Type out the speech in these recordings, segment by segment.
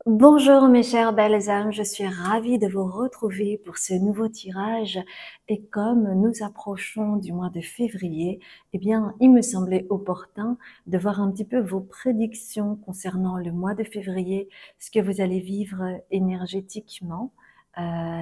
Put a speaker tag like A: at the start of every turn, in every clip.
A: Bonjour mes chères belles âmes, je suis ravie de vous retrouver pour ce nouveau tirage et comme nous approchons du mois de février, eh bien il me semblait opportun de voir un petit peu vos prédictions concernant le mois de février, ce que vous allez vivre énergétiquement,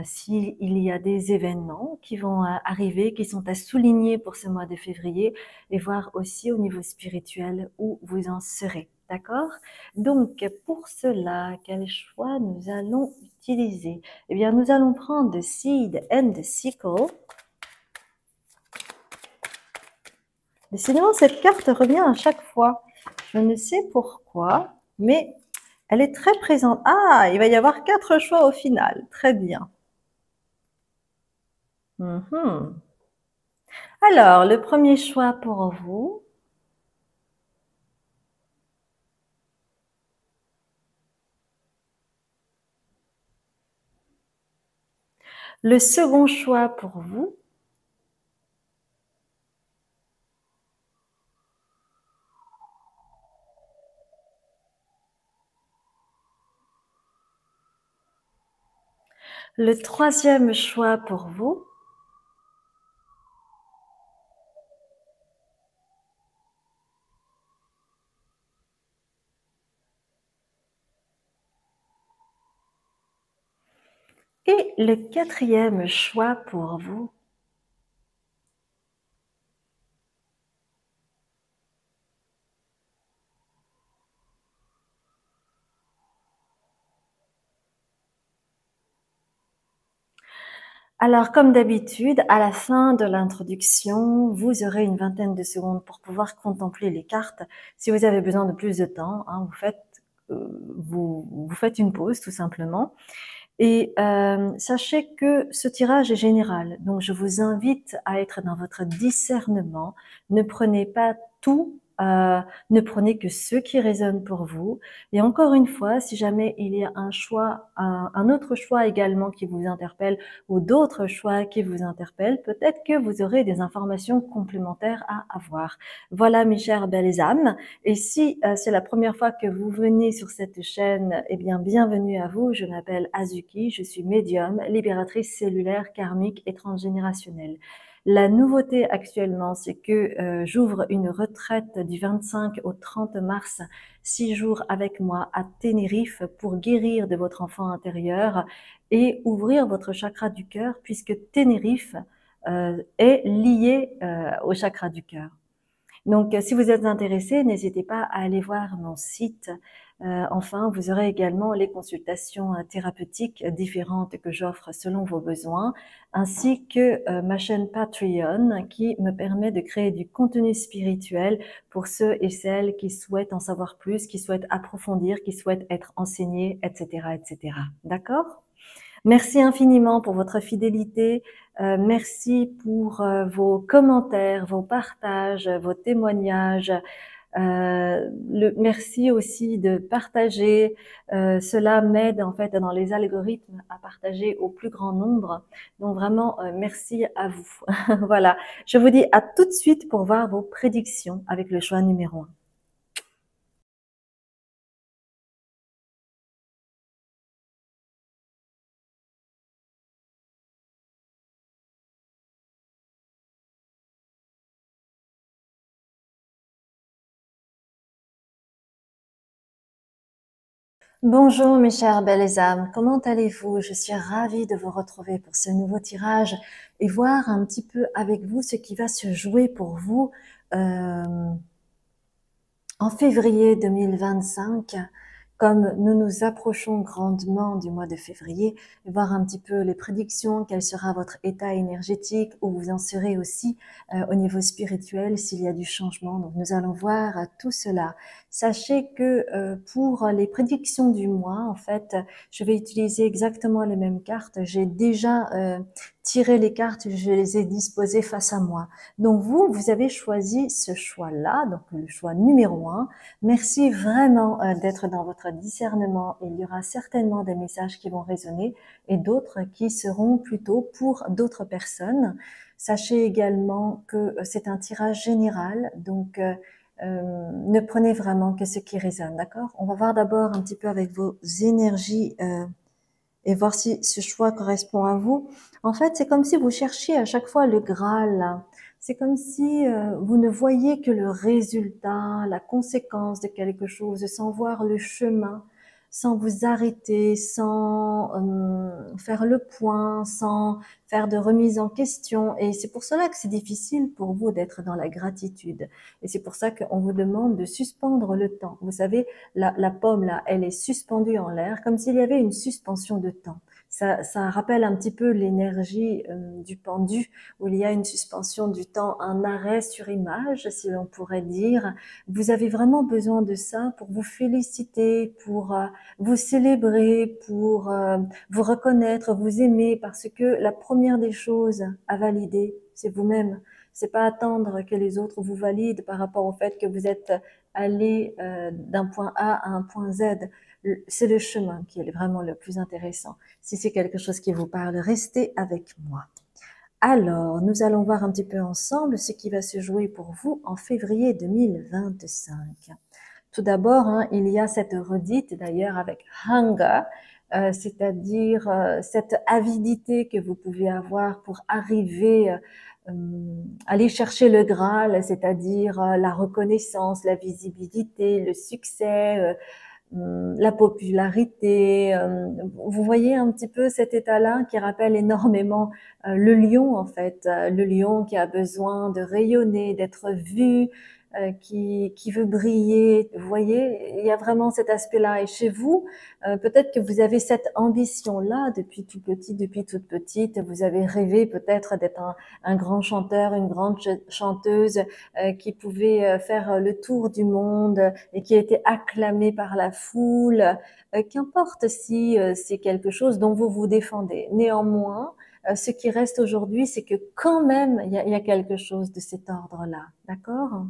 A: s'il y a des événements qui vont arriver, qui sont à souligner pour ce mois de février et voir aussi au niveau spirituel où vous en serez, d'accord? Donc, pour cela, quel choix nous allons utiliser? Eh bien, nous allons prendre Seed and Sickle. Décidément, cette carte revient à chaque fois. Je ne sais pourquoi, mais elle est très présente. Ah, il va y avoir 4 choix au final. Très bien. Alors, le premier choix pour vous. Le second choix pour vous. Le troisième choix pour vous. Et le quatrième choix pour vous. Alors, comme d'habitude, à la fin de l'introduction, vous aurez une vingtaine de secondes pour pouvoir contempler les cartes. Si vous avez besoin de plus de temps, hein, vous faites une pause tout simplement. Et sachez que ce tirage est général, donc je vous invite à être dans votre discernement. Ne prenez pas tout, ne prenez que ce qui résonne pour vous. Et encore une fois, si jamais il y a un choix, un autre choix également qui vous interpelle ou d'autres choix qui vous interpellent, peut-être que vous aurez des informations complémentaires à avoir. Voilà mes chères belles âmes. Et si c'est la première fois que vous venez sur cette chaîne, eh bien, bienvenue à vous. Je m'appelle Azuki, je suis médium, libératrice cellulaire, karmique et transgénérationnelle. La nouveauté actuellement, c'est que j'ouvre une retraite du 25 au 30 mars, 6 jours avec moi à Tenerife pour guérir de votre enfant intérieur et ouvrir votre chakra du cœur, puisque Tenerife est lié au chakra du cœur. Donc, si vous êtes intéressé, n'hésitez pas à aller voir mon site. Enfin, vous aurez également les consultations thérapeutiques différentes que j'offre selon vos besoins, ainsi que ma chaîne Patreon qui me permet de créer du contenu spirituel pour ceux et celles qui souhaitent en savoir plus, qui souhaitent approfondir, qui souhaitent être enseignés, etc., etc. D'accord? Merci infiniment pour votre fidélité. Merci pour vos commentaires, vos partages, vos témoignages. Merci aussi de partager. Cela m'aide en fait dans les algorithmes à partager au plus grand nombre. Donc vraiment, merci à vous. Voilà. Je vous dis à tout de suite pour voir vos prédictions avec le choix numéro 1. Bonjour mes chères belles âmes, comment allez-vous? Je suis ravie de vous retrouver pour ce nouveau tirage et voir un petit peu avec vous ce qui va se jouer pour vous en février 2025. Comme nous nous approchons grandement du mois de février, voir un petit peu les prédictions, quel sera votre état énergétique, où vous en serez aussi au niveau spirituel, s'il y a du changement. Donc nous allons voir tout cela. Sachez que pour les prédictions du mois, en fait, je vais utiliser exactement les mêmes cartes. J'ai déjà tiré les cartes, je les ai disposées face à moi. Donc vous avez choisi ce choix-là, donc le choix numéro 1. Merci vraiment d'être dans votre discernement. Il y aura certainement des messages qui vont résonner et d'autres qui seront plutôt pour d'autres personnes. Sachez également que c'est un tirage général, donc Ne prenez vraiment que ce qui résonne, d'accord? On va voir d'abord un petit peu avec vos énergies et voir si ce choix correspond à vous. En fait, c'est comme si vous cherchiez à chaque fois le Graal. C'est comme si vous ne voyiez que le résultat, la conséquence de quelque chose, sans voir le chemin, sans vous arrêter, sans faire le point, sans faire de remise en question. Et c'est pour cela que c'est difficile pour vous d'être dans la gratitude. Et c'est pour ça qu'on vous demande de suspendre le temps. Vous savez, la pomme, là, elle est suspendue en l'air, comme s'il y avait une suspension de temps. Ça rappelle un petit peu l'énergie du pendu, où il y a une suspension du temps, un arrêt sur image, si l'on pourrait dire. Vous avez vraiment besoin de ça pour vous féliciter, pour vous célébrer, pour vous reconnaître, vous aimer, parce que la première des choses à valider, c'est vous-même. C'est pas attendre que les autres vous valident par rapport au fait que vous êtes allé d'un point A à un point Z. C'est le chemin qui est vraiment le plus intéressant. Si c'est quelque chose qui vous parle, restez avec moi. Alors, nous allons voir un petit peu ensemble ce qui va se jouer pour vous en février 2025. Tout d'abord, hein, il y a cette redite d'ailleurs avec hunger, c'est-à-dire cette avidité que vous pouvez avoir pour arriver aller chercher le Graal, c'est-à-dire la reconnaissance, la visibilité, le succès, la popularité. Vous voyez un petit peu cet état-là qui rappelle énormément le lion en fait, le lion qui a besoin de rayonner, d'être vu, qui veut briller. Vous voyez, il y a vraiment cet aspect-là. Et chez vous, peut-être que vous avez cette ambition-là depuis tout petit, depuis toute petite. Vous avez rêvé peut-être d'être un grand chanteur, une grande chanteuse qui pouvait faire le tour du monde et qui a été acclamé par la foule. Qu'importe si c'est quelque chose dont vous vous défendez. Néanmoins, ce qui reste aujourd'hui, c'est que quand même, il y a quelque chose de cet ordre-là. D'accord ?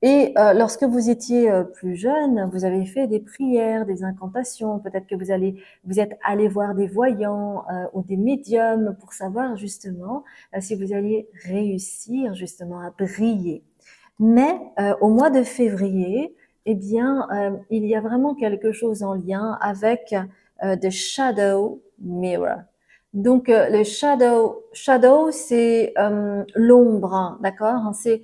A: Et lorsque vous étiez plus jeune, vous avez fait des prières, des incantations. Peut-être que vous êtes allé voir des voyants ou des médiums pour savoir justement si vous alliez réussir justement à briller. Mais au mois de février, eh bien, il y a vraiment quelque chose en lien avec the shadow mirror. Donc le shadow, c'est l'ombre, hein, d'accord? C'est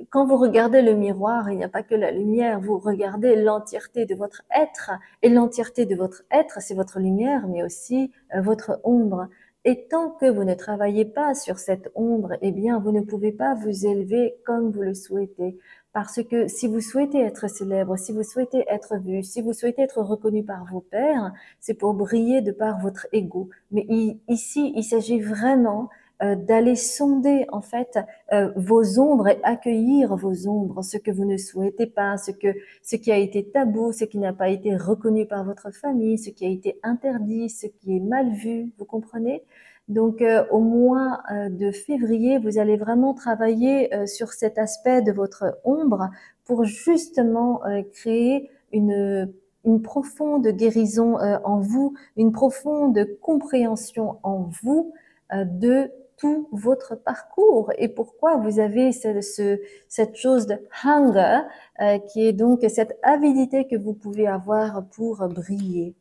A: quand vous regardez le miroir, il n'y a pas que la lumière, vous regardez l'entièreté de votre être, et l'entièreté de votre être, c'est votre lumière, mais aussi votre ombre. Et tant que vous ne travaillez pas sur cette ombre, eh bien, vous ne pouvez pas vous élever comme vous le souhaitez. Parce que si vous souhaitez être célèbre, si vous souhaitez être vu, si vous souhaitez être reconnu par vos pairs, c'est pour briller de par votre ego. Mais ici, il s'agit vraiment d'aller sonder en fait vos ombres et accueillir vos ombres, ce que vous ne souhaitez pas, ce qui a été tabou, ce qui n'a pas été reconnu par votre famille, ce qui a été interdit, ce qui est mal vu, vous comprenez? Donc au mois de février, vous allez vraiment travailler sur cet aspect de votre ombre pour justement créer une profonde guérison en vous, une profonde compréhension en vous de tout votre parcours et pourquoi vous avez cette chose de hunger qui est donc cette avidité que vous pouvez avoir pour briller.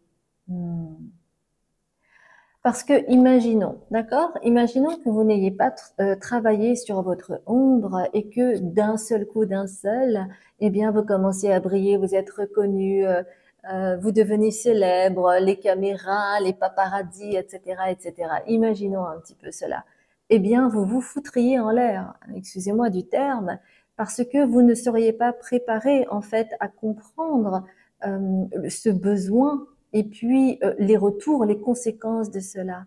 A: Parce que imaginons, d'accord? Imaginons que vous n'ayez pas travaillé sur votre ombre et que d'un seul coup, eh bien, vous commencez à briller, vous êtes reconnu, vous devenez célèbre, les caméras, les paparazzis, etc., etc. Imaginons un petit peu cela. Eh bien, vous vous foutriez en l'air, excusez-moi du terme, parce que vous ne seriez pas préparé, en fait, à comprendre ce besoin et puis les retours, les conséquences de cela.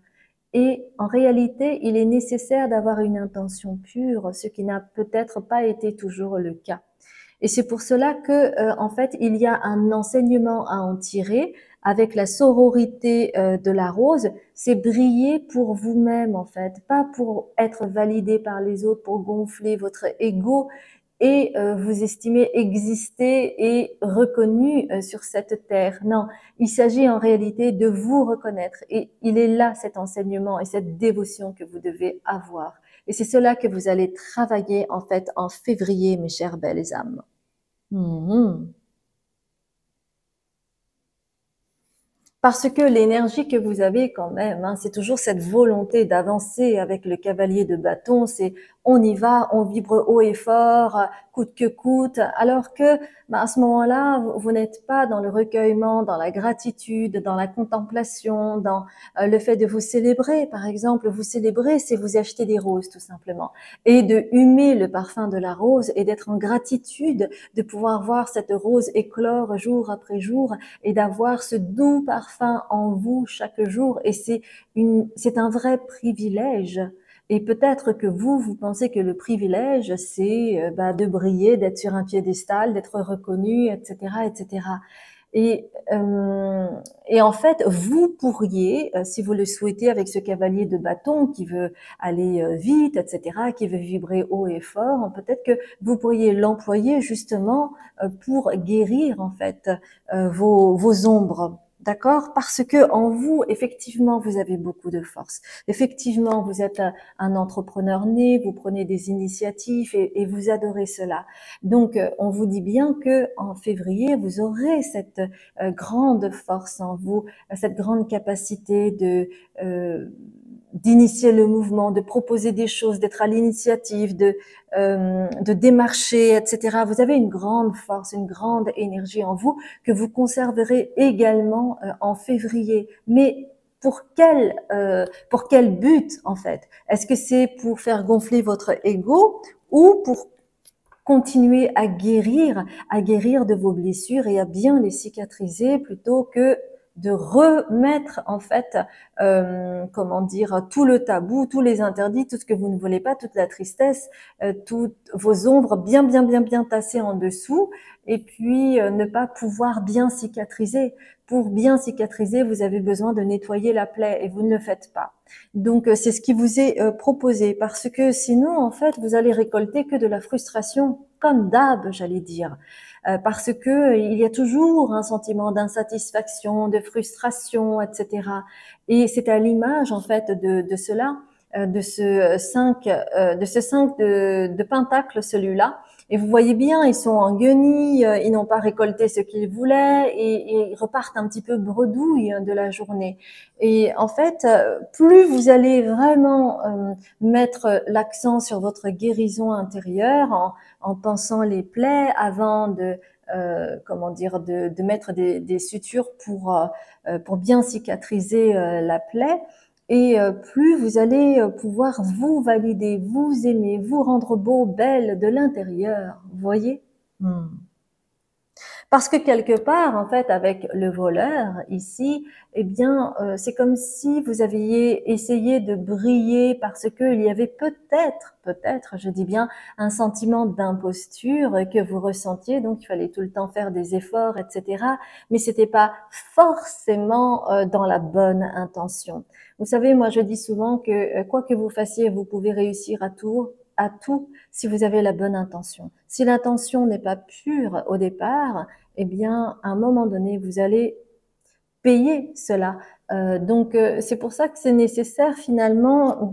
A: Et en réalité, il est nécessaire d'avoir une intention pure, ce qui n'a peut-être pas été toujours le cas. Et c'est pour cela que, en fait, il y a un enseignement à en tirer avec la sororité de la rose. C'est briller pour vous-même, en fait, pas pour être validé par les autres, pour gonfler votre ego et vous estimer exister et reconnu sur cette terre. Non, il s'agit en réalité de vous reconnaître. Et il est là cet enseignement et cette dévotion que vous devez avoir. Et c'est cela que vous allez travailler en fait en février, mes chères belles âmes. Mhm. Parce que l'énergie que vous avez quand même, hein, c'est toujours cette volonté d'avancer avec le cavalier de bâton, c'est on y va, on vibre haut et fort, coûte que coûte, alors que à ce moment-là, vous n'êtes pas dans le recueillement, dans la gratitude, dans la contemplation, dans le fait de vous célébrer. Par exemple, vous célébrer, c'est vous acheter des roses tout simplement, et de humer le parfum de la rose et d'être en gratitude de pouvoir voir cette rose éclore jour après jour et d'avoir ce doux parfum en vous chaque jour. Et c'est un vrai privilège. Et peut-être que vous pensez que le privilège, c'est de briller, d'être sur un piédestal, d'être reconnu, etc., etc. Et en fait, vous pourriez, si vous le souhaitez, avec ce cavalier de bâton qui veut aller vite, etc., qui veut vibrer haut et fort, peut-être que vous pourriez l'employer justement pour guérir en fait vos ombres. D'accord? Parce que en vous, effectivement, vous avez beaucoup de force. Effectivement, vous êtes un entrepreneur né, vous prenez des initiatives et vous adorez cela. Donc, on vous dit bien que en février, vous aurez cette grande force en vous, cette grande capacité d'initier le mouvement, de proposer des choses, d'être à l'initiative, de démarcher, etc. Vous avez une grande force, une grande énergie en vous que vous conserverez également en février. Mais pour quel but en fait? Est-ce que c'est pour faire gonfler votre ego ou pour continuer à guérir de vos blessures et à bien les cicatriser plutôt que de remettre en fait, comment dire, tout le tabou, tous les interdits, tout ce que vous ne voulez pas, toute la tristesse, toutes vos ombres bien tassées en dessous, et puis ne pas pouvoir bien cicatriser. Pour bien cicatriser, vous avez besoin de nettoyer la plaie et vous ne le faites pas. Donc c'est ce qui vous est proposé, parce que sinon en fait vous allez récolter que de la frustration, comme d'hab, j'allais dire. Parce que il y a toujours un sentiment d'insatisfaction, de frustration, etc. Et c'est à l'image en fait de cela, de ce 5 de pentacles, celui-là. Et vous voyez bien, ils sont en guenilles, ils n'ont pas récolté ce qu'ils voulaient et ils repartent un petit peu bredouilles de la journée. Et en fait, plus vous allez vraiment mettre l'accent sur votre guérison intérieure en pensant les plaies avant de comment dire de mettre des sutures pour bien cicatriser la plaie, et plus vous allez pouvoir vous valider, vous aimer, vous rendre beau, belle de l'intérieur, vous voyez. Parce que quelque part, en fait, avec le voleur ici, eh bien, c'est comme si vous aviez essayé de briller parce qu'il y avait peut-être, je dis bien, un sentiment d'imposture que vous ressentiez, donc il fallait tout le temps faire des efforts, etc. Mais c'était pas forcément dans la bonne intention. Vous savez, moi, je dis souvent que quoi que vous fassiez, vous pouvez réussir à tout si vous avez la bonne intention. Si l'intention n'est pas pure au départ, eh bien, à un moment donné, vous allez payer cela. Donc, c'est pour ça que c'est nécessaire finalement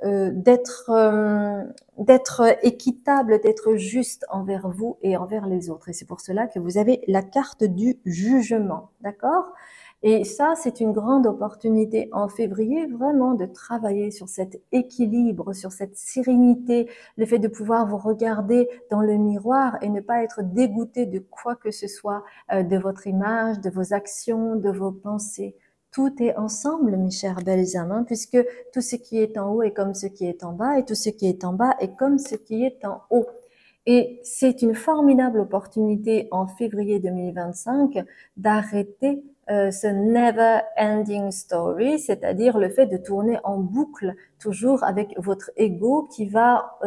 A: d'être équitable, d'être juste envers vous et envers les autres. Et c'est pour cela que vous avez la carte du jugement, d'accord? Et ça, c'est une grande opportunité en février, vraiment de travailler sur cet équilibre, sur cette sérénité, le fait de pouvoir vous regarder dans le miroir et ne pas être dégoûté de quoi que ce soit, de votre image, de vos actions, de vos pensées. Tout est ensemble, mes chères belles âmes, hein, puisque tout ce qui est en haut est comme ce qui est en bas, et tout ce qui est en bas est comme ce qui est en haut. Et c'est une formidable opportunité en février 2025 d'arrêter ce never ending story, c'est-à-dire le fait de tourner en boucle toujours avec votre ego qui va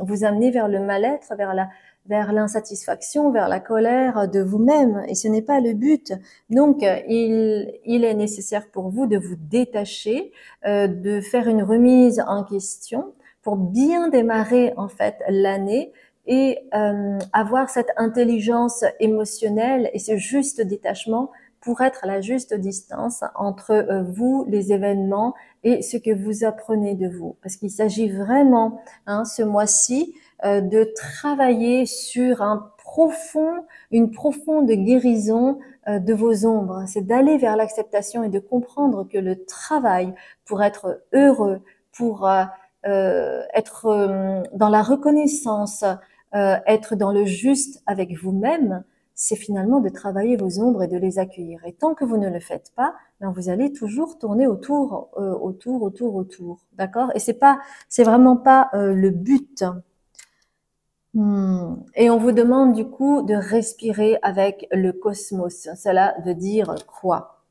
A: vous amener vers le mal-être, vers l'insatisfaction, vers la colère de vous-même, et ce n'est pas le but. Donc, il est nécessaire pour vous de vous détacher, de faire une remise en question pour bien démarrer en fait l'année et avoir cette intelligence émotionnelle et ce juste détachement pour être à la juste distance entre vous, les événements et ce que vous apprenez de vous. Parce qu'il s'agit vraiment, ce mois-ci, de travailler sur une profonde guérison de vos ombres. C'est d'aller vers l'acceptation et de comprendre que le travail pour être heureux, pour être dans la reconnaissance, être dans le juste avec vous-même, c'est finalement de travailler vos ombres et de les accueillir. Et tant que vous ne le faites pas, ben vous allez toujours tourner autour. D'accord? Et c'est vraiment pas le but. Et on vous demande du coup de respirer avec le cosmos. Cela veut dire quoi?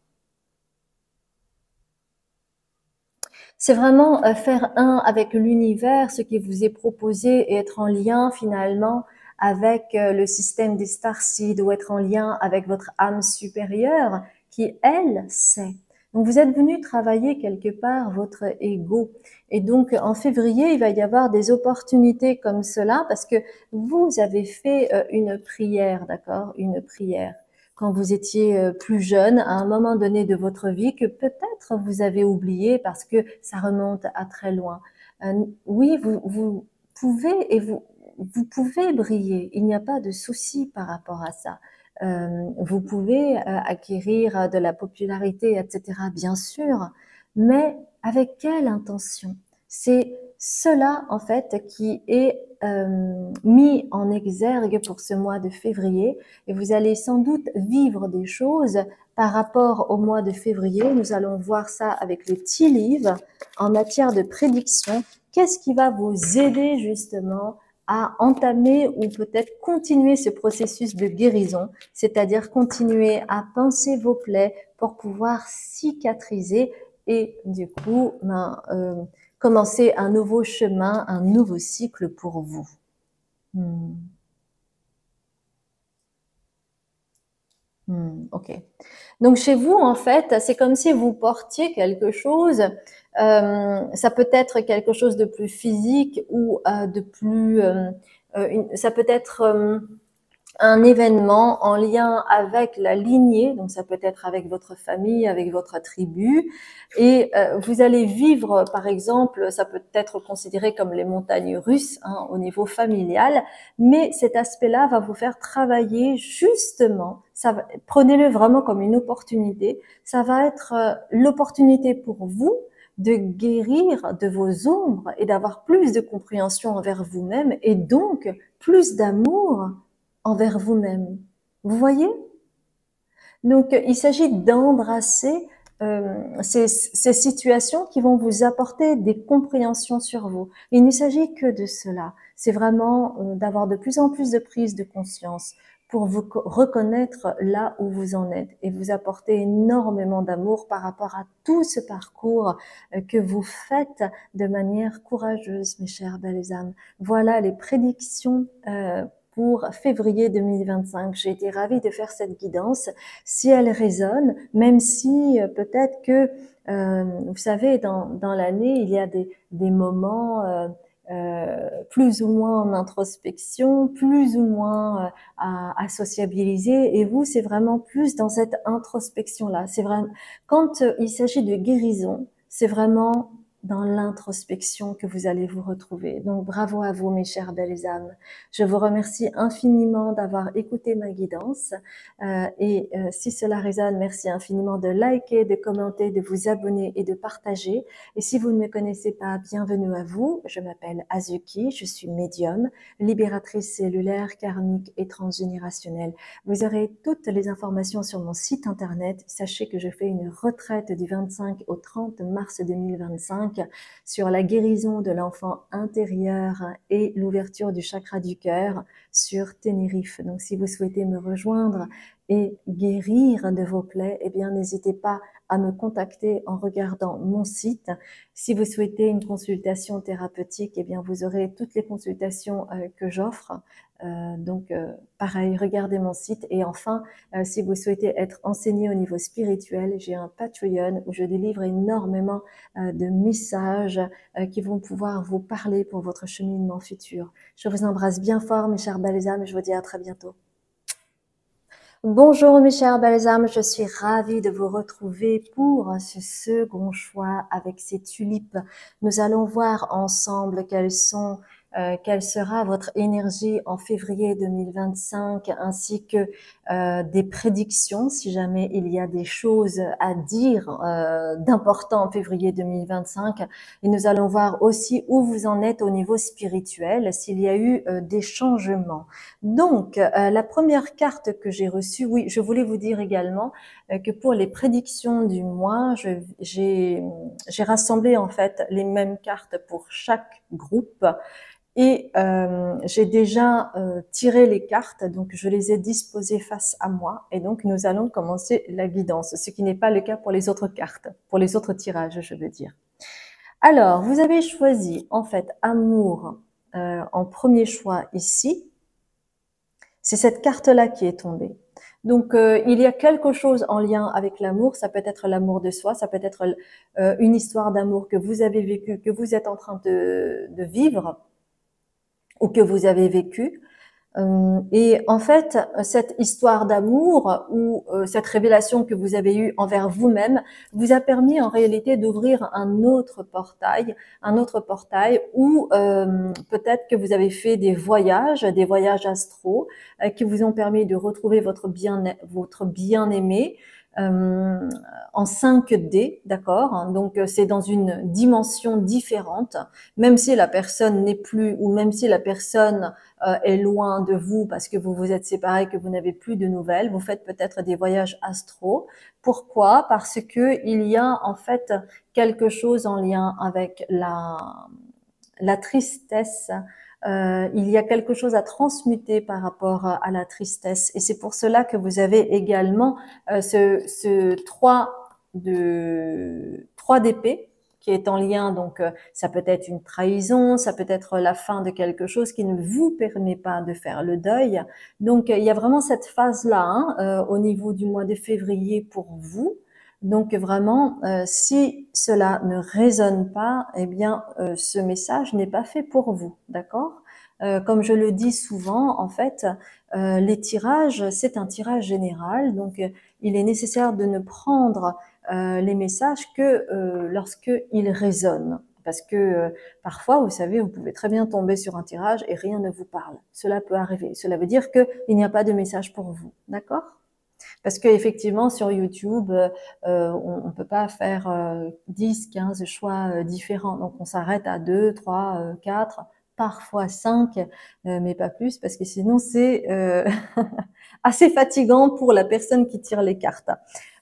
A: C'est vraiment faire un avec l'univers, ce qui vous est proposé, et être en lien finalement avec le système des starseeds, ou être en lien avec votre âme supérieure qui, elle, sait. Donc vous êtes venu travailler quelque part votre ego. Et donc en février, il va y avoir des opportunités comme cela parce que vous avez fait une prière, d'accord? Une prière quand vous étiez plus jeune, à un moment donné de votre vie, que peut-être vous avez oublié parce que ça remonte à très loin. Oui, vous pouvez et vous pouvez briller. Il n'y a pas de souci par rapport à ça. Vous pouvez acquérir de la popularité, etc. Bien sûr, mais avec quelle intention? C'est cela en fait qui est mis en exergue pour ce mois de février, et vous allez sans doute vivre des choses par rapport au mois de février. Nous allons voir ça avec le tea leaf en matière de prédiction. Qu'est-ce qui va vous aider justement à entamer ou peut-être continuer ce processus de guérison, c'est-à-dire continuer à pincer vos plaies pour pouvoir cicatriser et du coup commencer un nouveau chemin, un nouveau cycle pour vous. Ok. Donc chez vous, en fait, c'est comme si vous portiez quelque chose. Ça peut être quelque chose de plus physique ou de plus. Ça peut être un événement en lien avec la lignée, donc ça peut être avec votre famille, avec votre tribu, et vous allez vivre, par exemple, ça peut être considéré comme les montagnes russes au niveau familial, mais cet aspect-là va vous faire travailler justement, prenez-le vraiment comme une opportunité, ça va être l'opportunité pour vous de guérir de vos ombres et d'avoir plus de compréhension envers vous-même et donc plus d'amour envers vous-même. Vous voyez? Donc, il s'agit d'embrasser ces situations qui vont vous apporter des compréhensions sur vous. Il ne s'agit que de cela. C'est vraiment d'avoir de plus en plus de prise de conscience pour vous reconnaître là où vous en êtes et vous apporter énormément d'amour par rapport à tout ce parcours que vous faites de manière courageuse, mes chères belles âmes. Voilà les prédictions pour février 2025. J'ai été ravie de faire cette guidance. Si elle résonne, même si peut-être que, vous savez, dans l'année, il y a des moments plus ou moins en introspection, plus ou moins à sociabiliser. Et vous, c'est vraiment plus dans cette introspection-là. C'est vraiment, quand il s'agit de guérison, c'est vraiment dans l'introspection que vous allez vous retrouver. Donc, bravo à vous, mes chères belles âmes. Je vous remercie infiniment d'avoir écouté ma guidance. Si cela résonne, merci infiniment de liker, de commenter, de vous abonner et de partager. Et si vous ne me connaissez pas, bienvenue à vous. Je m'appelle Azuki, je suis médium, libératrice cellulaire, karmique et transgénérationnelle. Vous aurez toutes les informations sur mon site internet. Sachez que je fais une retraite du 25 au 30 mars 2025 sur la guérison de l'enfant intérieur et l'ouverture du chakra du cœur sur Tenerife. Donc, si vous souhaitez me rejoindre et guérir de vos plaies, eh bien, n'hésitez pas à me contacter en regardant mon site. Si vous souhaitez une consultation thérapeutique, eh bien, vous aurez toutes les consultations que j'offre. Pareil, regardez mon site. Et enfin, si vous souhaitez être enseigné au niveau spirituel, j'ai un Patreon où je délivre énormément de messages qui vont pouvoir vous parler pour votre cheminement futur. Je vous embrasse bien fort, mes chères belles âmes, et je vous dis à très bientôt. Bonjour mes chers belles âmes, je suis ravie de vous retrouver pour ce second choix avec ces tulipes. Nous allons voir ensemble quelle sera votre énergie en février 2025 ainsi que des prédictions si jamais il y a des choses à dire d'important en février 2025. Et nous allons voir aussi où vous en êtes au niveau spirituel, s'il y a eu des changements. Donc, la première carte que j'ai reçue, oui, je voulais vous dire également que pour les prédictions du mois, j'ai rassemblé en fait les mêmes cartes pour chaque groupe et j'ai déjà tiré les cartes, donc je les ai disposées face à moi et donc nous allons commencer la guidance, ce qui n'est pas le cas pour les autres cartes, pour les autres tirages, je veux dire. Alors, vous avez choisi en fait amour en premier choix ici. C'est cette carte-là qui est tombée. Donc, il y a quelque chose en lien avec l'amour. Ça peut être l'amour de soi, ça peut être une histoire d'amour que vous avez vécue, que vous êtes en train de vivre ou que vous avez vécue. Et en fait, cette histoire d'amour ou cette révélation que vous avez eue envers vous-même vous a permis en réalité d'ouvrir un autre portail où peut-être que vous avez fait des voyages astraux qui vous ont permis de retrouver votre bien-aimé euh, en 5D, d'accord? Donc c'est dans une dimension différente, même si la personne n'est plus ou même si la personne est loin de vous parce que vous vous êtes séparés, que vous n'avez plus de nouvelles. Vous faites peut-être des voyages astraux. Pourquoi? Parce que il y a en fait quelque chose en lien avec la tristesse. Il y a quelque chose à transmuter par rapport à la tristesse. Et c'est pour cela que vous avez également ce 3 d'épée qui est en lien, donc ça peut être une trahison, ça peut être la fin de quelque chose qui ne vous permet pas de faire le deuil. Donc il y a vraiment cette phase-là hein, au niveau du mois de février pour vous. Donc vraiment, si cela ne résonne pas, eh bien ce message n'est pas fait pour vous, d'accord? Comme je le dis souvent, en fait, les tirages, c'est un tirage général, donc il est nécessaire de ne prendre les messages que lorsque ils résonnent. Parce que parfois, vous savez, vous pouvez très bien tomber sur un tirage et rien ne vous parle. Cela peut arriver. Cela veut dire qu'il n'y a pas de message pour vous. D'accord? Parce qu'effectivement, sur YouTube, on ne peut pas faire 10, 15 choix différents. Donc, on s'arrête à 2, 3, 4, parfois 5, mais pas plus, parce que sinon, c'est assez fatigant pour la personne qui tire les cartes.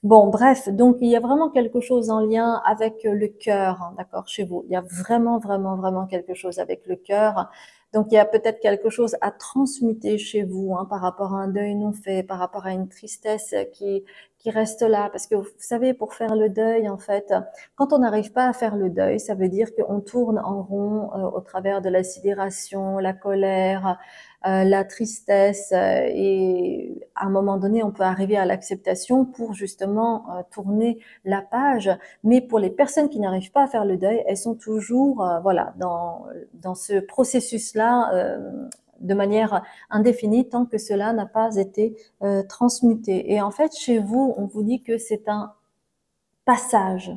A: Bon, bref, donc il y a vraiment quelque chose en lien avec le cœur, hein, d'accord, chez vous. Il y a vraiment, vraiment, vraiment quelque chose avec le cœur. Donc, il y a peut-être quelque chose à transmuter chez vous hein, par rapport à un deuil non fait, par rapport à une tristesse qui reste là. Parce que vous savez, pour faire le deuil, en fait, quand on n'arrive pas à faire le deuil, ça veut dire qu'on tourne en rond au travers de la sidération, la colère, la tristesse. Et à un moment donné, on peut arriver à l'acceptation pour justement tourner la page. Mais pour les personnes qui n'arrivent pas à faire le deuil, elles sont toujours voilà dans ce processus-là de manière indéfinie tant que cela n'a pas été transmuté. Et en fait, chez vous, on vous dit que c'est un passage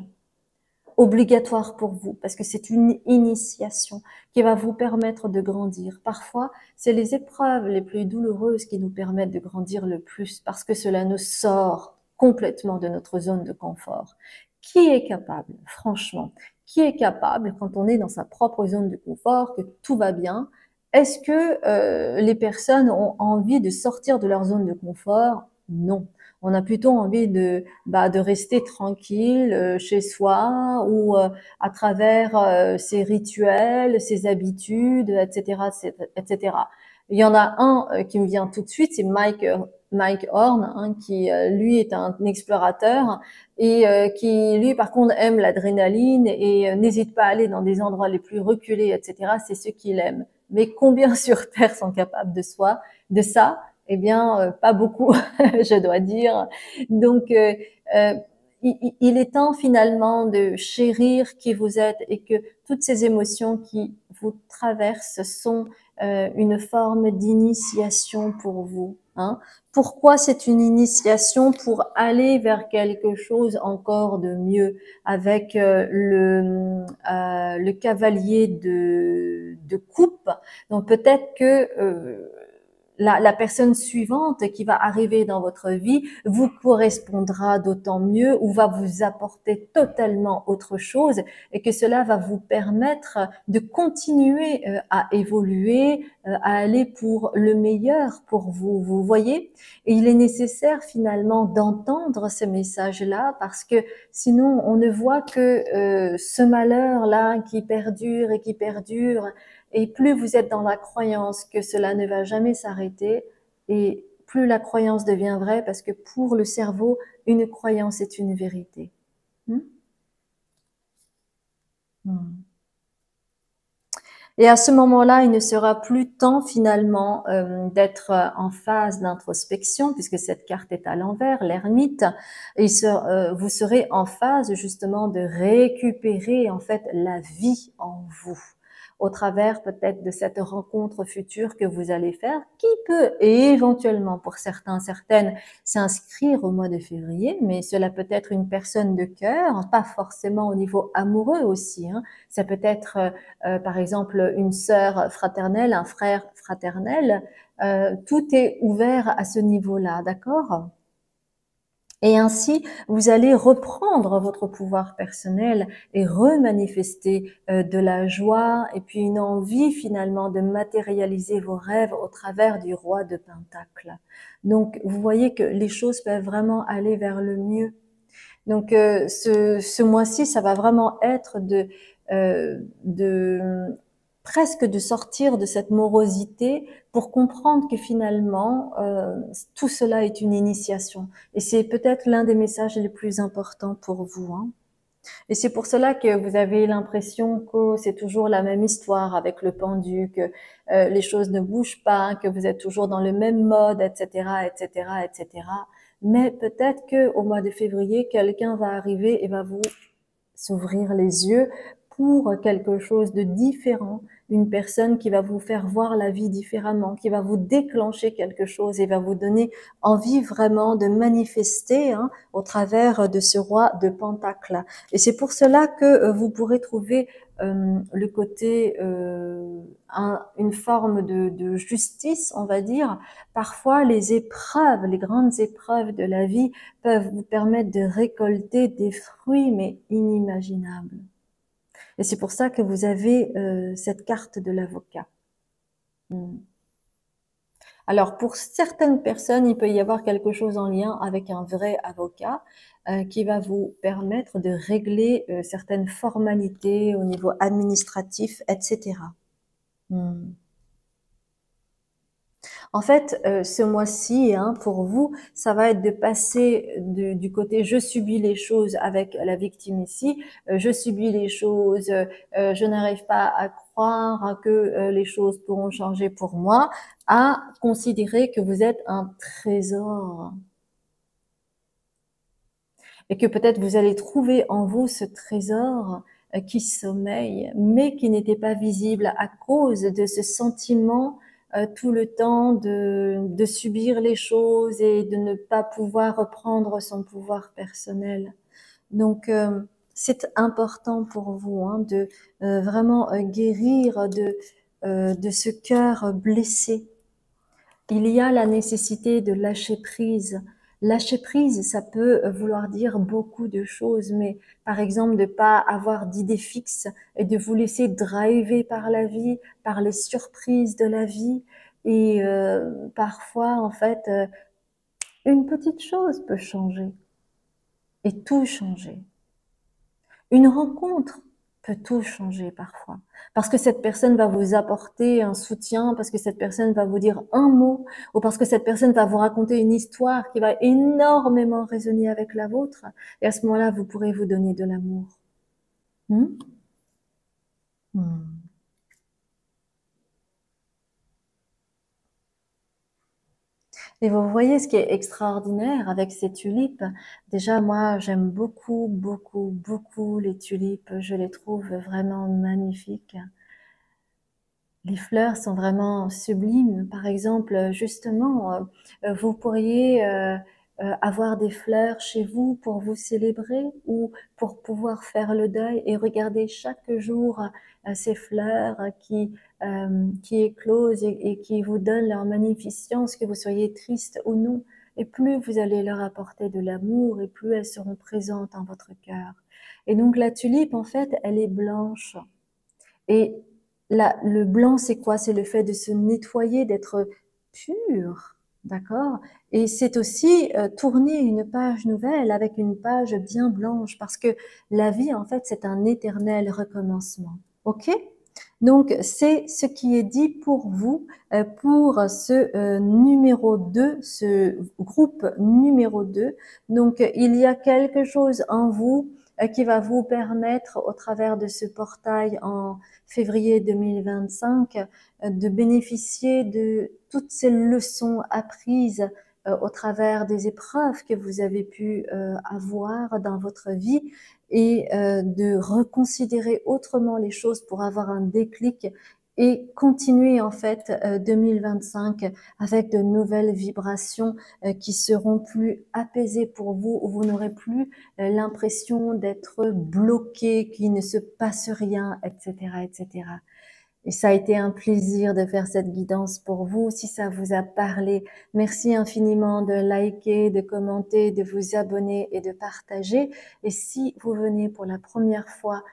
A: obligatoire pour vous parce que c'est une initiation qui va vous permettre de grandir. Parfois, c'est les épreuves les plus douloureuses qui nous permettent de grandir le plus parce que cela nous sort complètement de notre zone de confort. Qui est capable, franchement, qui est capable quand on est dans sa propre zone de confort, que tout va bien, est-ce que les personnes ont envie de sortir de leur zone de confort? Non. On a plutôt envie de rester tranquille chez soi ou à travers ses rituels, ses habitudes, etc., etc. Il y en a un qui me vient tout de suite, c'est Mike Horn, hein, qui lui est un explorateur et qui lui par contre aime l'adrénaline et n'hésite pas à aller dans des endroits les plus reculés, etc. C'est ce qu'il aime. Mais combien sur Terre sont capables de ça? Eh bien, pas beaucoup, je dois dire. Donc, il est temps finalement de chérir qui vous êtes et que toutes ces émotions qui vous traversent sont une forme d'initiation pour vous. hein. Pourquoi c'est une initiation? Pour aller vers quelque chose encore de mieux, avec le cavalier de coupe. Donc peut-être que la personne suivante qui va arriver dans votre vie vous correspondra d'autant mieux ou va vous apporter totalement autre chose, et que cela va vous permettre de continuer à évoluer, à aller pour le meilleur pour vous, vous voyez. Et il est nécessaire finalement d'entendre ce message-là, parce que sinon on ne voit que ce malheur-là qui perdure et qui perdure. Et plus vous êtes dans la croyance que cela ne va jamais s'arrêter, et plus la croyance devient vraie, parce que pour le cerveau, une croyance est une vérité. Hmm? Hmm. Et à ce moment-là, il ne sera plus temps finalement d'être en phase d'introspection, puisque cette carte est à l'envers, l'ermite. Vous serez en phase justement de récupérer en fait la vie en vous, au travers peut-être de cette rencontre future que vous allez faire, qui peut éventuellement pour certains, certaines, s'inscrire au mois de février, mais cela peut être une personne de cœur, pas forcément au niveau amoureux aussi, hein. Ça peut être par exemple une sœur fraternelle, un frère fraternel, tout est ouvert à ce niveau-là, d'accord? Et ainsi, vous allez reprendre votre pouvoir personnel et remanifester de la joie et puis une envie finalement de matérialiser vos rêves au travers du roi de Pentacles. Donc, vous voyez que les choses peuvent vraiment aller vers le mieux. Donc, ce mois-ci, ça va vraiment être de presque de sortir de cette morosité pour comprendre que finalement, tout cela est une initiation. Et c'est peut-être l'un des messages les plus importants pour vous, hein. Et c'est pour cela que vous avez l'impression que c'est toujours la même histoire avec le pendu, que les choses ne bougent pas, que vous êtes toujours dans le même mode, etc., etc., etc. Mais peut-être que au mois de février, quelqu'un va arriver et va vous s'ouvrir les yeux pour quelque chose de différent, une personne qui va vous faire voir la vie différemment, qui va vous déclencher quelque chose et va vous donner envie vraiment de manifester, hein, au travers de ce roi de Pentacles. Et c'est pour cela que vous pourrez trouver le côté, une forme de justice, on va dire. Parfois, les épreuves, les grandes épreuves de la vie peuvent vous permettre de récolter des fruits, mais inimaginables. Et c'est pour ça que vous avez cette carte de l'avocat. Alors, pour certaines personnes, il peut y avoir quelque chose en lien avec un vrai avocat qui va vous permettre de régler certaines formalités au niveau administratif, etc. En fait, ce mois-ci, hein, pour vous, ça va être de passer du côté je subis les choses avec la victime ici, je subis les choses, je n'arrive pas à croire que les choses pourront changer pour moi, à considérer que vous êtes un trésor. Et que peut-être vous allez trouver en vous ce trésor qui sommeille, mais qui n'était pas visible à cause de ce sentiment tout le temps de subir les choses et de ne pas pouvoir reprendre son pouvoir personnel. Donc, c'est important pour vous, hein, de vraiment guérir de ce cœur blessé. Il y a la nécessité de lâcher prise. Lâcher prise, ça peut vouloir dire beaucoup de choses, mais par exemple de pas avoir d'idée fixe et de vous laisser driver par la vie, par les surprises de la vie. Et parfois, en fait, une petite chose peut changer et tout changer. Une rencontre peut tout changer parfois. Parce que cette personne va vous apporter un soutien, parce que cette personne va vous dire un mot, ou parce que cette personne va vous raconter une histoire qui va énormément résonner avec la vôtre. Et à ce moment-là, vous pourrez vous donner de l'amour. Et vous voyez ce qui est extraordinaire avec ces tulipes. Déjà, moi, j'aime beaucoup, beaucoup, beaucoup les tulipes. Je les trouve vraiment magnifiques. Les fleurs sont vraiment sublimes. Par exemple, justement, vous pourriez avoir des fleurs chez vous pour vous célébrer ou pour pouvoir faire le deuil et regarder chaque jour ces fleurs qui éclosent et qui vous donnent leur magnificence, que vous soyez triste ou non. Et plus vous allez leur apporter de l'amour et plus elles seront présentes en votre cœur. Et donc la tulipe, en fait, elle est blanche. Et le blanc, c'est quoi? C'est le fait de se nettoyer, d'être pur, d'accord? Et c'est aussi tourner une page nouvelle avec une page bien blanche, parce que la vie, en fait, c'est un éternel recommencement. OK? Donc, c'est ce qui est dit pour vous, pour ce numéro 2, ce groupe numéro 2. Donc, il y a quelque chose en vous qui va vous permettre, au travers de ce portail en février 2025, de bénéficier de toutes ces leçons apprises au travers des épreuves que vous avez pu avoir dans votre vie et de reconsidérer autrement les choses pour avoir un déclic et continuer en fait 2025 avec de nouvelles vibrations qui seront plus apaisées pour vous, où vous n'aurez plus l'impression d'être bloqué, qu'il ne se passe rien, etc., etc. Et ça a été un plaisir de faire cette guidance pour vous. Si ça vous a parlé, merci infiniment de liker, de commenter, de vous abonner et de partager. Et si vous venez pour la première fois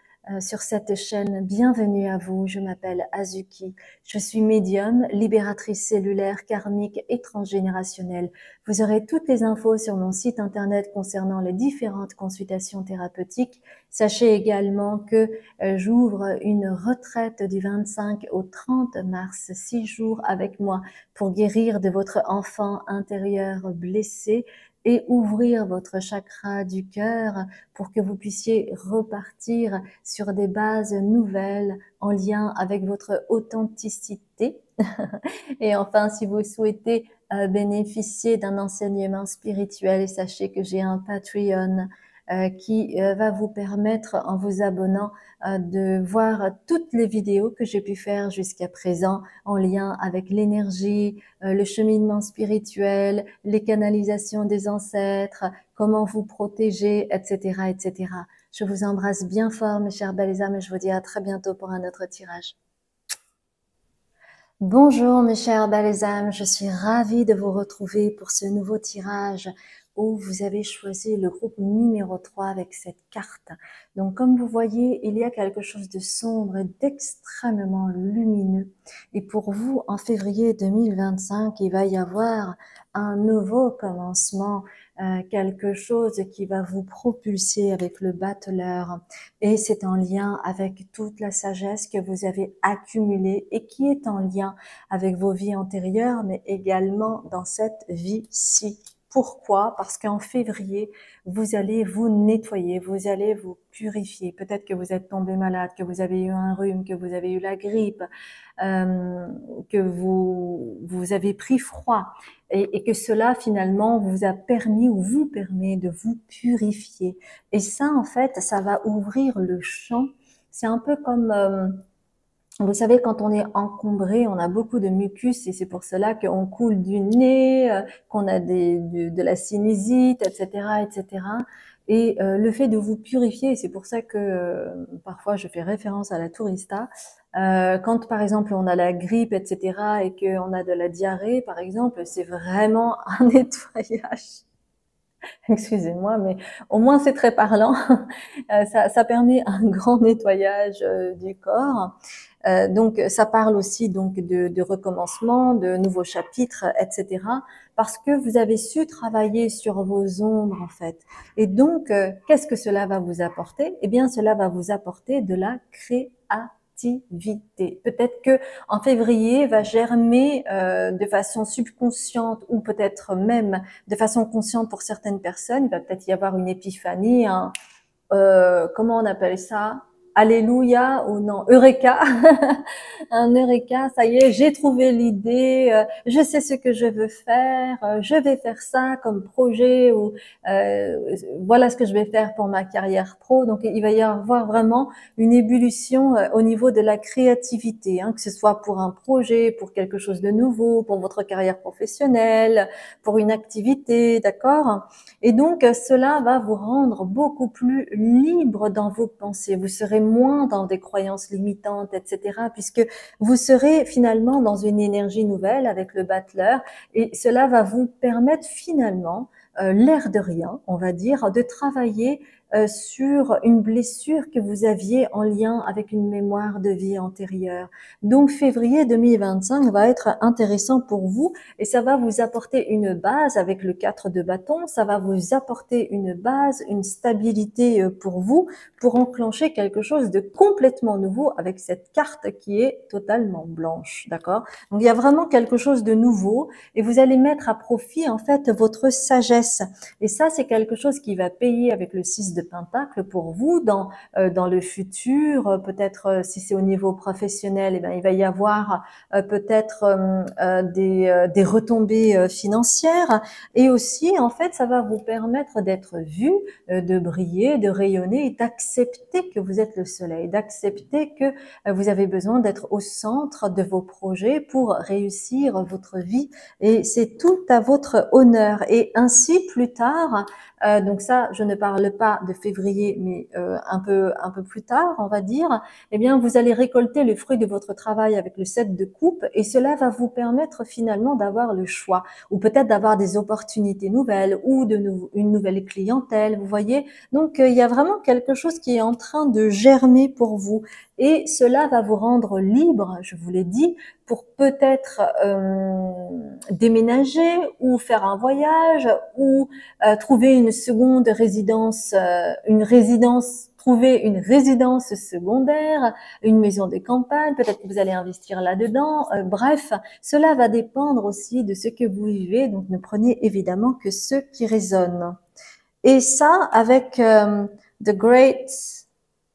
A: sur cette chaîne, bienvenue à vous. Je m'appelle Azuki. Je suis médium, libératrice cellulaire, karmique et transgénérationnelle. Vous aurez toutes les infos sur mon site internet concernant les différentes consultations thérapeutiques. Sachez également que j'ouvre une retraite du 25 au 30 mars, 6 jours avec moi pour guérir de votre enfant intérieur blessé et ouvrir votre chakra du cœur pour que vous puissiez repartir sur des bases nouvelles en lien avec votre authenticité. Et enfin, si vous souhaitez bénéficier d'un enseignement spirituel, sachez que j'ai un Patreon qui va vous permettre, en vous abonnant, de voir toutes les vidéos que j'ai pu faire jusqu'à présent en lien avec l'énergie, le cheminement spirituel, les canalisations des ancêtres, comment vous protéger, etc., etc. Je vous embrasse bien fort, mes chers belles âmes, et je vous dis à très bientôt pour un autre tirage. Bonjour mes chères belles âmes, je suis ravie de vous retrouver pour ce nouveau tirage où vous avez choisi le groupe numéro 3 avec cette carte. Donc comme vous voyez, il y a quelque chose de sombre et d'extrêmement lumineux. Et pour vous, en février 2025, il va y avoir un nouveau commencement, quelque chose qui va vous propulser avec le battleur. Et c'est en lien avec toute la sagesse que vous avez accumulée et qui est en lien avec vos vies antérieures, mais également dans cette vie-ci. Pourquoi? Parce qu'en février, vous allez vous nettoyer, vous allez vous purifier. Peut-être que vous êtes tombé malade, que vous avez eu un rhume, que vous avez eu la grippe, que vous avez pris froid et que cela finalement vous a permis ou vous permet de vous purifier. Et ça, en fait, ça va ouvrir le champ. C'est un peu comme... vous savez, quand on est encombré, on a beaucoup de mucus et c'est pour cela qu'on coule du nez, qu'on a de la sinusite, etc., etc. Et le fait de vous purifier, c'est pour ça que parfois je fais référence à la tourista. Quand par exemple on a la grippe, etc., et qu'on a de la diarrhée, par exemple, c'est vraiment un nettoyage. Excusez-moi, mais au moins c'est très parlant. Ça permet un grand nettoyage du corps. Donc ça parle aussi donc de recommencement, de nouveaux chapitres, etc. Parce que vous avez su travailler sur vos ombres en fait. Et donc qu'est-ce que cela va vous apporter? Eh bien cela va vous apporter de la créativité. Peut-être que en février va germer de façon subconsciente ou peut-être même de façon consciente pour certaines personnes. Il va peut-être y avoir une épiphanie, comment on appelle ça? alléluia ou non, eureka, un eureka, ça y est, j'ai trouvé l'idée, je sais ce que je veux faire, je vais faire ça comme projet ou voilà ce que je vais faire pour ma carrière pro. Donc il va y avoir vraiment une ébullition au niveau de la créativité, hein, que ce soit pour un projet, pour quelque chose de nouveau, pour votre carrière professionnelle, pour une activité, d'accord? Et donc cela va vous rendre beaucoup plus libre dans vos pensées. Vous serez moins dans des croyances limitantes, etc., puisque vous serez finalement dans une énergie nouvelle avec le battleur, et cela va vous permettre finalement, l'air de rien, on va dire, de travailler sur une blessure que vous aviez en lien avec une mémoire de vie antérieure. Donc février 2025 va être intéressant pour vous et ça va vous apporter une base avec le 4 de bâton, ça va vous apporter une base, une stabilité pour vous, pour enclencher quelque chose de complètement nouveau avec cette carte qui est totalement blanche, d'accord? Donc il y a vraiment quelque chose de nouveau et vous allez mettre à profit en fait votre sagesse. Et ça, c'est quelque chose qui va payer avec le 6 de Pentacle pour vous dans le futur. Peut-être si c'est au niveau professionnel, eh bien, il va y avoir peut-être des retombées financières. Et aussi, en fait, ça va vous permettre d'être vu, de briller, de rayonner et d'accepter que vous êtes le soleil, d'accepter que vous avez besoin d'être au centre de vos projets pour réussir votre vie. Et c'est tout à votre honneur. Et ainsi, plus tard, donc ça, je ne parle pas de février, mais un peu plus tard, on va dire, eh bien, vous allez récolter le fruit de votre travail avec le 7 de coupe et cela va vous permettre finalement d'avoir le choix ou peut-être d'avoir des opportunités nouvelles ou une nouvelle clientèle, vous voyez. Donc, il y a vraiment quelque chose qui est en train de germer pour vous et cela va vous rendre libre, je vous l'ai dit, pour peut-être déménager ou faire un voyage ou trouver une seconde résidence, trouver une résidence secondaire, une maison de campagne, peut-être que vous allez investir là-dedans. Bref, cela va dépendre aussi de ce que vous vivez, donc ne prenez évidemment que ce qui résonne. Et ça, avec The Great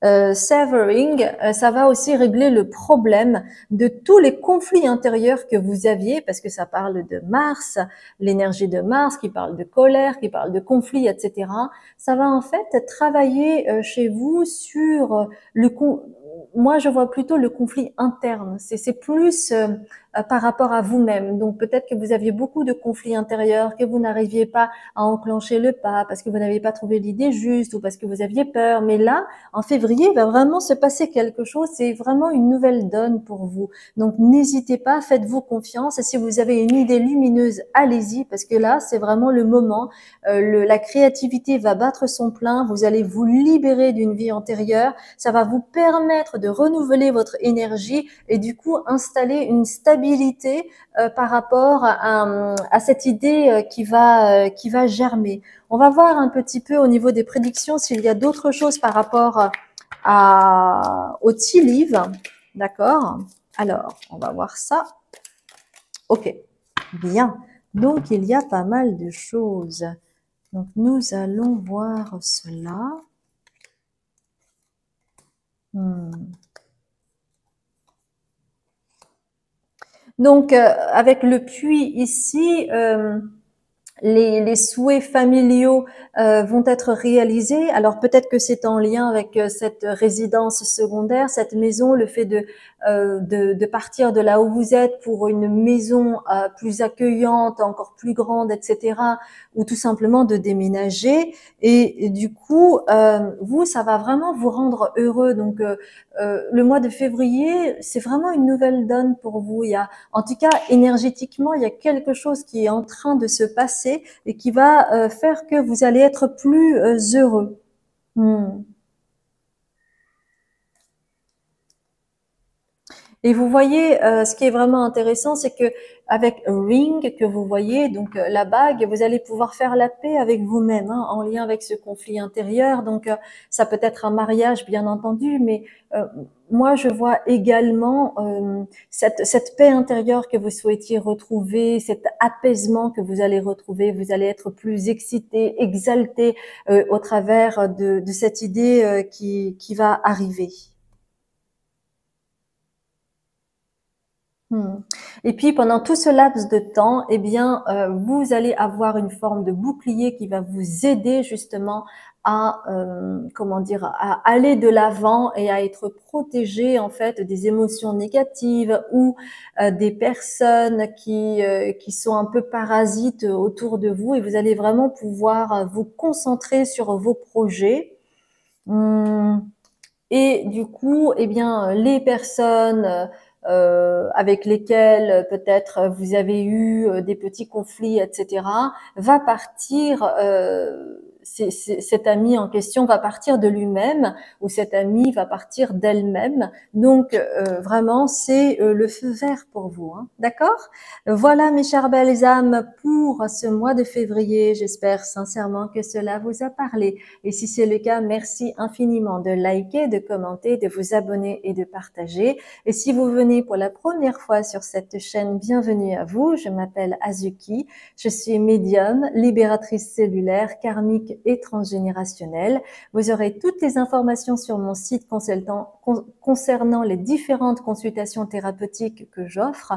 A: Severing, ça va aussi régler le problème de tous les conflits intérieurs que vous aviez, parce que ça parle de Mars, l'énergie de Mars, qui parle de colère, qui parle de conflits, etc. Ça va en fait travailler chez vous sur moi je vois plutôt le conflit interne. C'est plus par rapport à vous-même. Donc peut-être que vous aviez beaucoup de conflits intérieurs, que vous n'arriviez pas à enclencher le pas, parce que vous n'avez pas trouvé l'idée juste ou parce que vous aviez peur. Mais là, en février, il va vraiment se passer quelque chose. C'est vraiment une nouvelle donne pour vous. Donc, n'hésitez pas, faites-vous confiance. Et si vous avez une idée lumineuse, allez-y, parce que là, c'est vraiment le moment. La créativité va battre son plein. Vous allez vous libérer d'une vie antérieure. Ça va vous permettre de renouveler votre énergie et du coup, installer une stabilité par rapport à cette idée qui va germer. On va voir un petit peu au niveau des prédictions s'il y a d'autres choses par rapport au tea leaf. D'accord? Alors, on va voir ça. Ok, bien. Donc, il y a pas mal de choses. Donc, nous allons voir cela. Donc, avec le puits ici, les souhaits familiaux vont être réalisés. Alors peut-être que c'est en lien avec cette résidence secondaire, cette maison, le fait de partir de là où vous êtes pour une maison plus accueillante, encore plus grande, etc. Ou tout simplement de déménager. Et du coup, vous, ça va vraiment vous rendre heureux. Donc le mois de février, c'est vraiment une nouvelle donne pour vous. En tout cas, énergétiquement, il y a quelque chose qui est en train de se passer et qui va faire que vous allez être plus heureux. Et vous voyez, ce qui est vraiment intéressant, c'est que avec ring que vous voyez, donc la bague, vous allez pouvoir faire la paix avec vous-même, hein, en lien avec ce conflit intérieur. Donc ça peut être un mariage, bien entendu, mais moi je vois également cette paix intérieure que vous souhaitiez retrouver, cet apaisement que vous allez retrouver. Vous allez être plus excité, exalté au travers de cette idée qui va arriver. Hmm. Et puis pendant tout ce laps de temps, eh bien, vous allez avoir une forme de bouclier qui va vous aider justement à, comment dire, à aller de l'avant et à être protégé en fait des émotions négatives ou des personnes qui sont un peu parasites autour de vous, et vous allez vraiment pouvoir vous concentrer sur vos projets. Hmm. Et du coup, eh bien, les personnes avec lesquelles peut-être vous avez eu des petits conflits, etc., va partir. Cet ami en question va partir de lui-même, ou cette amie va partir d'elle-même. Donc vraiment, c'est le feu vert pour vous, hein, d'accord? Voilà, mes chères belles âmes, pour ce mois de février. J'espère sincèrement que cela vous a parlé. Et si c'est le cas, merci infiniment de liker, de commenter, de vous abonner et de partager. Et si vous venez pour la première fois sur cette chaîne, bienvenue à vous. Je m'appelle Azuki. Je suis médium, libératrice cellulaire, karmique et transgénérationnelle. Vous aurez toutes les informations sur mon site concernant les différentes consultations thérapeutiques que j'offre.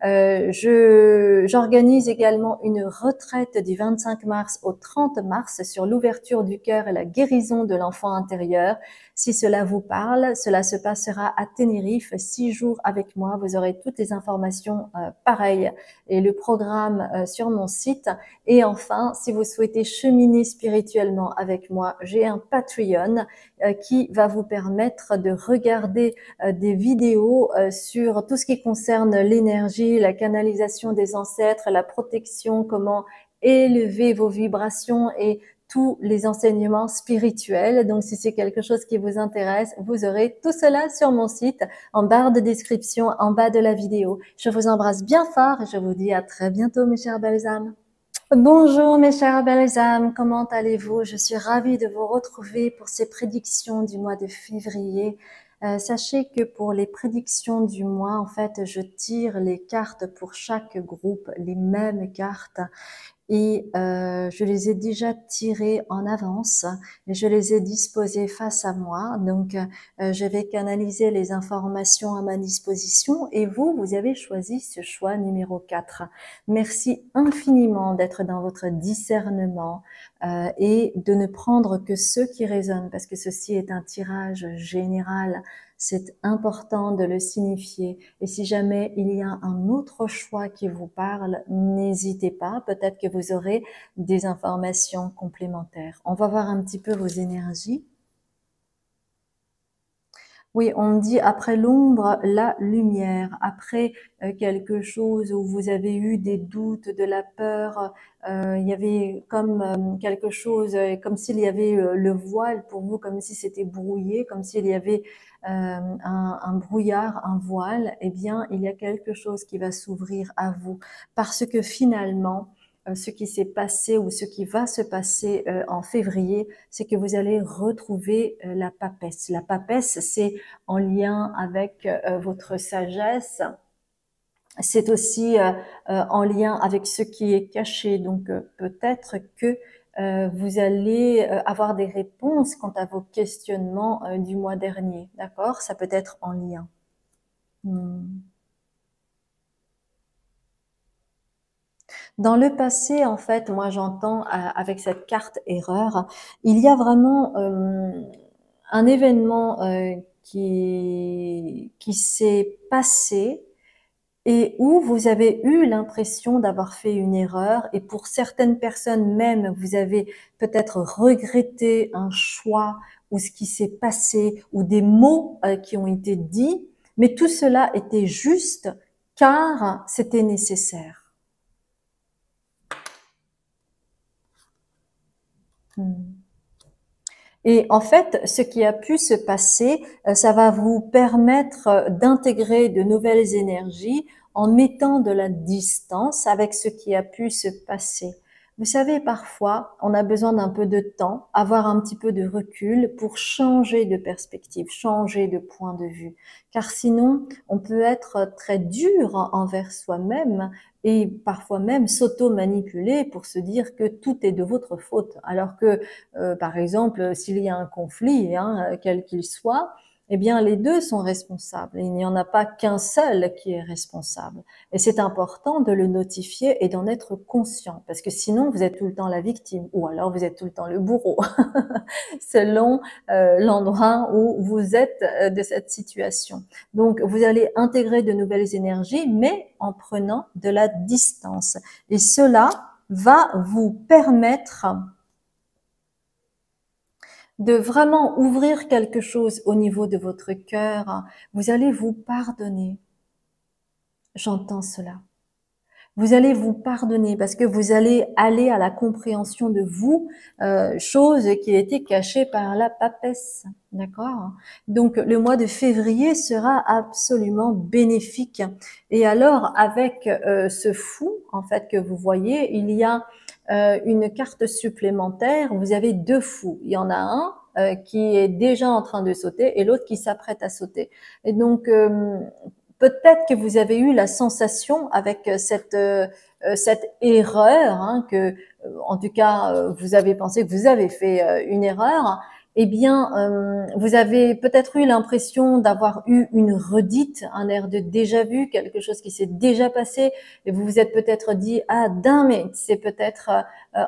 A: J'organise également une retraite du 25 mars au 30 mars sur l'ouverture du cœur et la guérison de l'enfant intérieur. Si cela vous parle, cela se passera à Tenerife, 6 jours avec moi. Vous aurez toutes les informations pareilles et le programme sur mon site. Et enfin, si vous souhaitez cheminer spirituellement avec moi, j'ai un Patreon qui va vous permettre de regarder des vidéos sur tout ce qui concerne l'énergie, la canalisation des ancêtres, la protection, comment élever vos vibrations et tous les enseignements spirituels. Donc, si c'est quelque chose qui vous intéresse, vous aurez tout cela sur mon site, en barre de description, en bas de la vidéo. Je vous embrasse bien fort et je vous dis à très bientôt, mes chères belles âmes. Bonjour mes chères belles âmes, comment allez-vous? Je suis ravie de vous retrouver pour ces prédictions du mois de février. Sachez que pour les prédictions du mois, en fait, je tire les cartes pour chaque groupe, les mêmes cartes. Et je les ai déjà tirées en avance et je les ai disposées face à moi. Donc, je vais canaliser les informations à ma disposition et vous, vous avez choisi ce choix numéro 4. Merci infiniment d'être dans votre discernement et de ne prendre que ceux qui résonnent, parce que ceci est un tirage général. C'est important de le signifier. Et si jamais il y a un autre choix qui vous parle, n'hésitez pas. Peut-être que vous aurez des informations complémentaires. On va voir un petit peu vos énergies. Oui, on me dit après l'ombre, la lumière. Après quelque chose où vous avez eu des doutes, de la peur, il y avait comme quelque chose, comme s'il y avait le voile pour vous, comme si c'était brouillé, comme s'il y avait un brouillard, un voile. Eh bien, il y a quelque chose qui va s'ouvrir à vous, parce que finalement, ce qui s'est passé ou ce qui va se passer en février, c'est que vous allez retrouver la papesse. La papesse, c'est en lien avec votre sagesse. C'est aussi en lien avec ce qui est caché. Donc peut-être que vous allez avoir des réponses quant à vos questionnements du mois dernier. D'accord? Ça peut être en lien. Dans le passé, en fait, moi j'entends avec cette carte erreur, il y a vraiment un événement qui s'est passé et où vous avez eu l'impression d'avoir fait une erreur, et pour certaines personnes même, vous avez peut-être regretté un choix ou ce qui s'est passé ou des mots qui ont été dits, mais tout cela était juste car c'était nécessaire. Et en fait, ce qui a pu se passer, ça va vous permettre d'intégrer de nouvelles énergies en mettant de la distance avec ce qui a pu se passer. Vous savez, parfois, on a besoin d'un peu de temps, avoir un petit peu de recul pour changer de perspective, changer de point de vue. Car sinon, on peut être très dur envers soi-même et parfois même s'auto-manipuler pour se dire que tout est de votre faute. Alors que, par exemple, s'il y a un conflit, hein, quel qu'il soit, eh bien les deux sont responsables. Il n'y en a pas qu'un seul qui est responsable. Et c'est important de le notifier et d'en être conscient, parce que sinon vous êtes tout le temps la victime, ou alors vous êtes tout le temps le bourreau, selon l'endroit où vous êtes de cette situation. Donc vous allez intégrer de nouvelles énergies, mais en prenant de la distance. Et cela va vous permettre de vraiment ouvrir quelque chose au niveau de votre cœur. Vous allez vous pardonner. J'entends cela. Vous allez vous pardonner parce que vous allez aller à la compréhension de vous, chose qui a été cachée par la papesse, d'accord? Donc le mois de février sera absolument bénéfique. Et alors avec ce fou, en fait, que vous voyez, il y a une carte supplémentaire. Vous avez deux fous. Il y en a un qui est déjà en train de sauter et l'autre qui s'apprête à sauter. Et donc peut-être que vous avez eu la sensation avec cette erreur, hein, que, en tout cas, vous avez pensé que vous avez fait une erreur. Eh bien, vous avez peut-être eu l'impression d'avoir eu une redite, un air de déjà-vu, quelque chose qui s'est déjà passé, et vous vous êtes peut-être dit, ah, damn it, c'est peut-être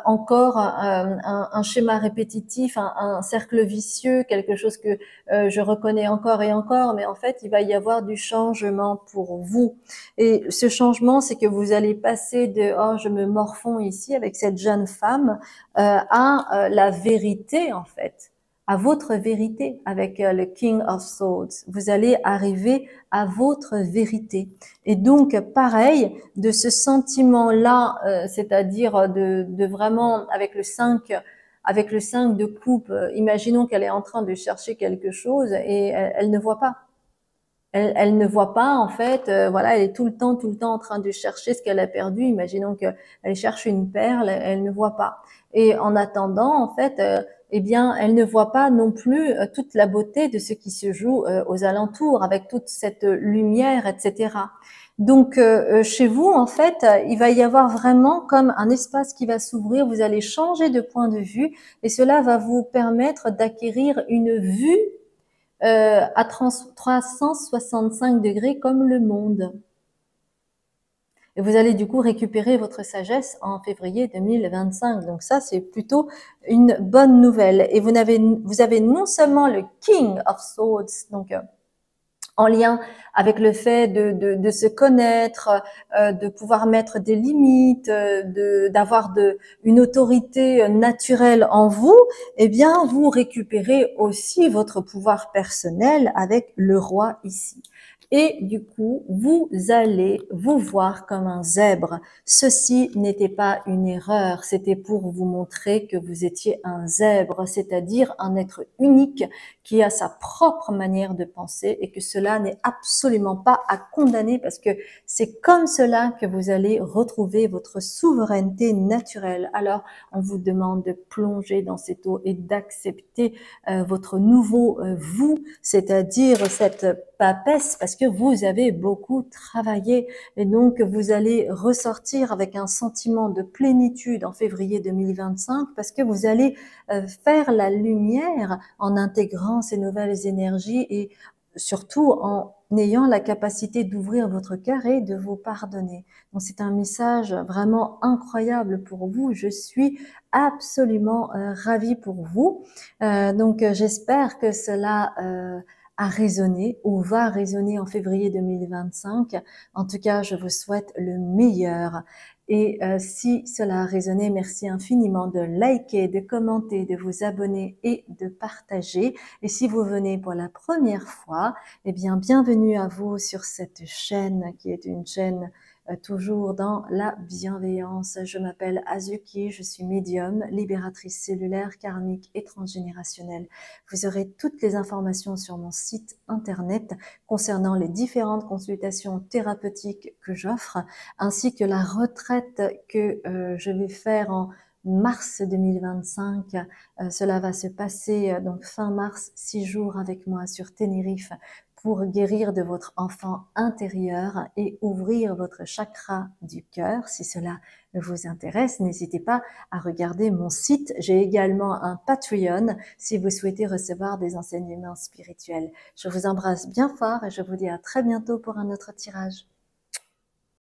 A: encore un schéma répétitif, un cercle vicieux, quelque chose que je reconnais encore et encore, mais en fait, il va y avoir du changement pour vous. Et ce changement, c'est que vous allez passer de « oh, je me morfonds ici avec cette jeune femme à la vérité, en fait, à votre vérité avec le King of Swords. Vous allez arriver à votre vérité. Et donc, pareil, de ce sentiment-là, c'est-à-dire de vraiment, avec le 5 de coupe, imaginons qu'elle est en train de chercher quelque chose et elle ne voit pas. Elle ne voit pas, en fait, voilà, elle est tout le temps en train de chercher ce qu'elle a perdu. Imaginons qu'elle cherche une perle, elle ne voit pas. Et en attendant, en fait, eh bien, elle ne voit pas non plus toute la beauté de ce qui se joue aux alentours, avec toute cette lumière, etc. Donc, chez vous, en fait, il va y avoir vraiment comme un espace qui va s'ouvrir. Vous allez changer de point de vue et cela va vous permettre d'acquérir une vue à 365 degrés comme le monde. Et vous allez du coup récupérer votre sagesse en février 2025. Donc ça, c'est plutôt une bonne nouvelle. Et vous avez non seulement le King of Swords, donc en lien avec le fait de se connaître, de pouvoir mettre des limites, d'avoir une autorité naturelle en vous, eh bien, vous récupérez aussi votre pouvoir personnel avec le roi ici. Et du coup, vous allez vous voir comme un zèbre. Ceci n'était pas une erreur, c'était pour vous montrer que vous étiez un zèbre, c'est-à-dire un être unique qui a sa propre manière de penser et que cela n'est absolument pas à condamner parce que c'est comme cela que vous allez retrouver votre souveraineté naturelle. Alors, on vous demande de plonger dans cette eau et d'accepter votre nouveau vous, c'est-à-dire cette papesse, parce que vous avez beaucoup travaillé et donc vous allez ressortir avec un sentiment de plénitude en février 2025 parce que vous allez faire la lumière en intégrant ces nouvelles énergies et surtout en ayant la capacité d'ouvrir votre cœur et de vous pardonner. Donc c'est un message vraiment incroyable pour vous. Je suis absolument ravie pour vous. Donc j'espère que cela a résonné ou va résonner en février 2025. En tout cas, je vous souhaite le meilleur. Et si cela a résonné, merci infiniment de liker, de commenter, de vous abonner et de partager. Et si vous venez pour la première fois, eh bien, bienvenue à vous sur cette chaîne qui est une chaîne toujours dans la bienveillance. Je m'appelle Azuki, je suis médium, libératrice cellulaire, karmique et transgénérationnelle. Vous aurez toutes les informations sur mon site internet concernant les différentes consultations thérapeutiques que j'offre, ainsi que la retraite que je vais faire en mars 2025. Cela va se passer donc fin mars, 6 jours avec moi sur Tenerife pour guérir de votre enfant intérieur et ouvrir votre chakra du cœur. Si cela vous intéresse, n'hésitez pas à regarder mon site. J'ai également un Patreon si vous souhaitez recevoir des enseignements spirituels. Je vous embrasse bien fort et je vous dis à très bientôt pour un autre tirage.